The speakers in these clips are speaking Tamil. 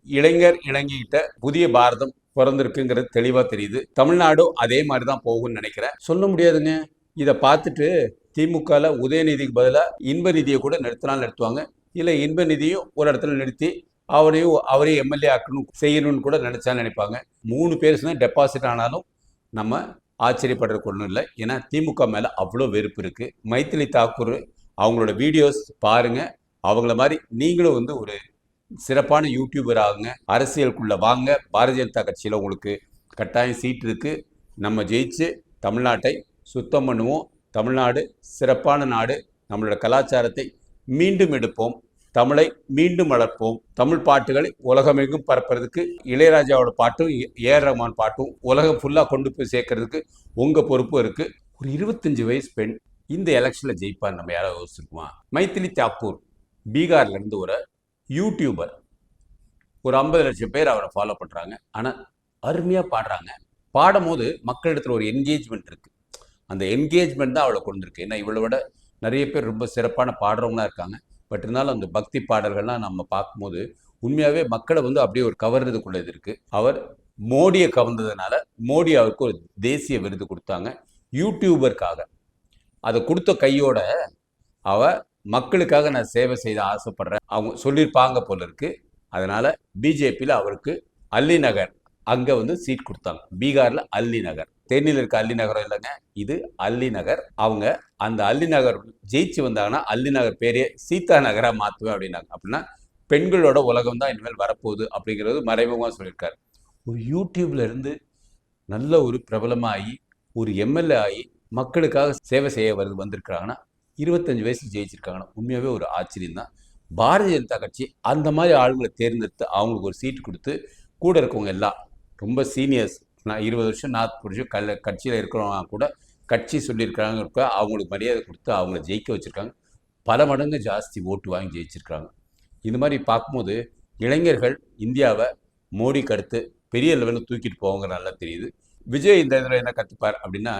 இளைஞர் இளைஞர்கிட்ட புதிய பாரதம் பிறந்திருக்குங்கிறது தெளிவா தெரியுது. தமிழ்நாடும் அதே மாதிரி தான் போகும்னு நினைக்கிறேன். சொல்ல முடியாதுங்க. இதை பார்த்துட்டு திமுகல உதயநிதிக்கு பதிலாக இன்பநிதியை கூட நிறுத்தினாலும் நிறுத்துவாங்க. இல்லை இன்பநிதியும் ஒரு இடத்துல நிறுத்தி அவரையும் எம்எல்ஏ ஆக்கணும் செய்யணும்னு கூட நினைப்பாங்க. 3 பேர் டெபாசிட் ஆனாலும் நம்ம ஆச்சரியப்படுறதுக்கு ஒன்றும் இல்லை. ஏன்னா திமுக மேலே அவ்வளோ வெறுப்பு இருக்கு. மைத்திலி தாக்கூர் அவங்களோட வீடியோஸ் பாருங்க. அவங்கள மாதிரி நீங்களும் ஒரு சிறப்பான யூடியூபர் ஆகுங்க. அரசியலுக்குள்ள வாங்க. பாரதிய ஜனதா கட்சியில் உங்களுக்கு கட்டாயம் சீட் இருக்கு. நம்ம ஜெயிச்சு தமிழ்நாட்டை சுத்தம் பண்ணுவோம். தமிழ்நாடு சிறப்பான நாடு. நம்மளோட கலாச்சாரத்தை மீண்டும் எடுப்போம். தமிழை மீண்டும் வளர்ப்போம். தமிழ் பாட்டுகளை உலகமெங்கும் பரப்புறதுக்கு இளையராஜாவோட பாட்டும் ஏஆர் ரஹ்மான் பாட்டும் உலகம் ஃபுல்லாக கொண்டு போய் சேர்க்கறதுக்கு உங்கள் பொறுப்பும் இருக்கு. ஒரு 25 வயசு பெண் இந்த எலெக்ஷனில் ஜெயிப்பார் நம்ம யாராவது யோசிச்சிருக்குமா? மைத்திலி தாக்கூர் பீகார்ல இருந்து ஒரு யூடியூபர். ஒரு 50 லட்சம் பேர் அவரை ஃபாலோ பண்ணுறாங்க. ஆனால் அருமையாக பாடுறாங்க. பாடும்போது மக்களிடத்தில் ஒரு என்கேஜ்மெண்ட் இருக்குது. அந்த என்கேஜ்மெண்ட் தான் அவளை கொண்டு இருக்கு. ஏன்னா இவளை விட நிறைய பேர் ரொம்ப சிறப்பான பாடுறவங்களா இருக்காங்க. பட் இருந்தாலும் அந்த பக்தி பாடல்கள்லாம் நம்ம பார்க்கும்போது உண்மையாகவே மக்களை அப்படியே ஒரு கவர்றதுக்குள்ளது இருக்குது. அவர் மோடியை கவர்ந்ததுனால மோடி அவருக்கு ஒரு தேசிய விருது கொடுத்தாங்க யூடியூபருக்காக. அதை கொடுத்த கையோட அவ மக்களுக்காக நான் சேவை செய்த ஆசைப்படுறேன் அவங்க சொல்லியிருப்பாங்க போல இருக்கு. அதனால பிஜேபியில் அவருக்கு அல்லி நகர் அங்கே சீட் கொடுத்தாங்க. பீகாரில் அல்லி நகர். தேனியில் இருக்க அல்லி நகரம் இல்லைங்க, இது அல்லி நகர். அவங்க அந்த அல்லி நகர் ஜெயிச்சு வந்தாங்கன்னா அல்லி நகர் பேரே சீதா நகராக மாற்றுவேன் அப்படின்னாங்க. அப்படின்னா பெண்களோட உலகம் தான் இனிமேல் வரப்போகுது அப்படிங்கிறது மறைமுகமாக சொல்லியிருக்காரு. ஒரு யூடியூப்ல இருந்து நல்ல ஒரு பிரபலமாகி ஒரு எம்எல்ஏ ஆகி மக்களுக்காக சேவை செய்ய வந்திருக்கிறாங்கன்னா 25 வயசு ஜெயிச்சிருக்காங்கன்னா உண்மையாகவே ஒரு ஆச்சரியம் தான். பாரதிய ஜனதா கட்சி அந்த மாதிரி ஆளுங்களை தேர்ந்தெடுத்து அவங்களுக்கு ஒரு சீட்டு கொடுத்து கூட இருக்கவங்க எல்லாம் ரொம்ப சீனியர்ஸ், நான் 20 வருஷம் 40 வருஷம் கட்சியில் இருக்கிறவங்க கூட கட்சி சொல்லியிருக்கிறாங்க, அவங்களுக்கு மரியாதை கொடுத்து அவங்கள ஜெயிக்க வச்சுருக்காங்க. பல மடங்கு ஜாஸ்தி ஓட்டு வாங்கி ஜெயிச்சிருக்காங்க. இந்த மாதிரி பார்க்கும்போது இளைஞர்கள் இந்தியாவை மோடிக்கு அடுத்து பெரிய லெவலில் தூக்கிட்டு போவாங்க நல்லா தெரியுது. விஜய் இந்த இதில் என்ன கற்றுப்பார் அப்படின்னா,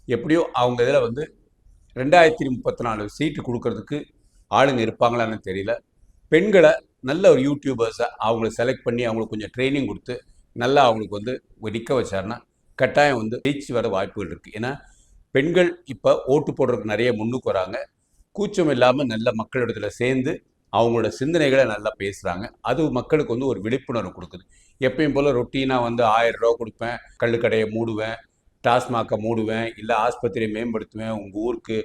எப்படியோ அவங்க இதில் 2034 சீட்டு கொடுக்கறதுக்கு ஆளுங்க இருப்பாங்களான்னு தெரியல. பெண்களை நல்ல ஒரு யூடியூபர்ஸை அவங்கள செலக்ட் பண்ணி அவங்களுக்கு கொஞ்சம் ட்ரைனிங் கொடுத்து நல்லா அவங்களுக்கு நிற்க வச்சாருன்னா கட்டாயம் ஜெயிச்சு வர வாய்ப்புகள் இருக்குது. ஏன்னா பெண்கள் இப்போ ஓட்டு போடுறதுக்கு நிறைய முன்னுக்கு வராங்க. கூச்சம் இல்லாமல் நல்ல மக்களிடத்தில் சேர்ந்து அவங்களோட சிந்தனைகளை நல்லா பேசுகிறாங்க. அது மக்களுக்கு ஒரு விழிப்புணர்வு கொடுக்குது. எப்பயும் போல் ரொட்டீனாக 1000 ரூபா கொடுப்பேன், கள்ளுக்கடையை மூடுவேன், டாஸ்மாகை மூடுவேன், இல்லை ஆஸ்பத்திரியை மேம்படுத்துவேன், உங்கள் ஊருக்கு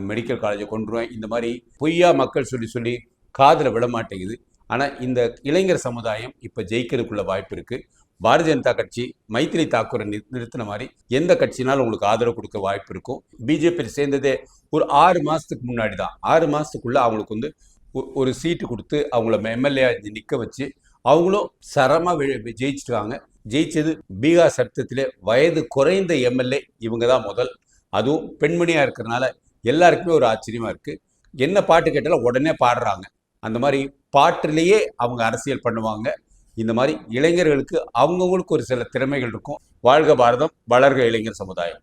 மெடிக்கல் காலேஜை கொண்டுருவேன், இந்த மாதிரி பொய்யா மக்கள் சொல்லி காதில் விட மாட்டேங்குது. ஆனால் இந்த இளைஞர் சமுதாயம் இப்போ ஜெயிக்கிறதுக்குள்ள வாய்ப்பு இருக்குது. பாரதிய ஜனதா கட்சி மைத்திலி தாக்கூரை நிறுத்தின மாதிரி எந்த கட்சினாலும் உங்களுக்கு ஆதரவு கொடுக்க வாய்ப்பு இருக்கும். பிஜேபி சேர்ந்ததே ஒரு 6 மாதத்துக்கு முன்னாடி தான். 6 மாதத்துக்குள்ளே அவங்களுக்கு ஒரு சீட்டு கொடுத்து அவங்கள எம்எல்ஏ நிற்க வச்சு அவங்களும் சரமாக ஜெயிச்சிருக்காங்க. ஜெயிச்சது பீகார் சட்டத்திலே வயது குறைந்த எம்எல்ஏ இவங்க தான் முதல். அதுவும் பெண்மணியாக இருக்கிறதுனால எல்லாருக்குமே ஒரு ஆச்சரியமாக இருக்குது. என்ன பாட்டு கேட்டாலும் உடனே பாடுறாங்க. அந்த மாதிரி பாட்டிலேயே அவங்க அரசியல் பண்ணுவாங்க. இந்த மாதிரி இளைஞர்களுக்கு அவங்கவுங்களுக்கு ஒரு சில திறமைகள் இருக்கும். வாழ்க பாரதம், வளர்க இளைஞர் சமுதாயம்.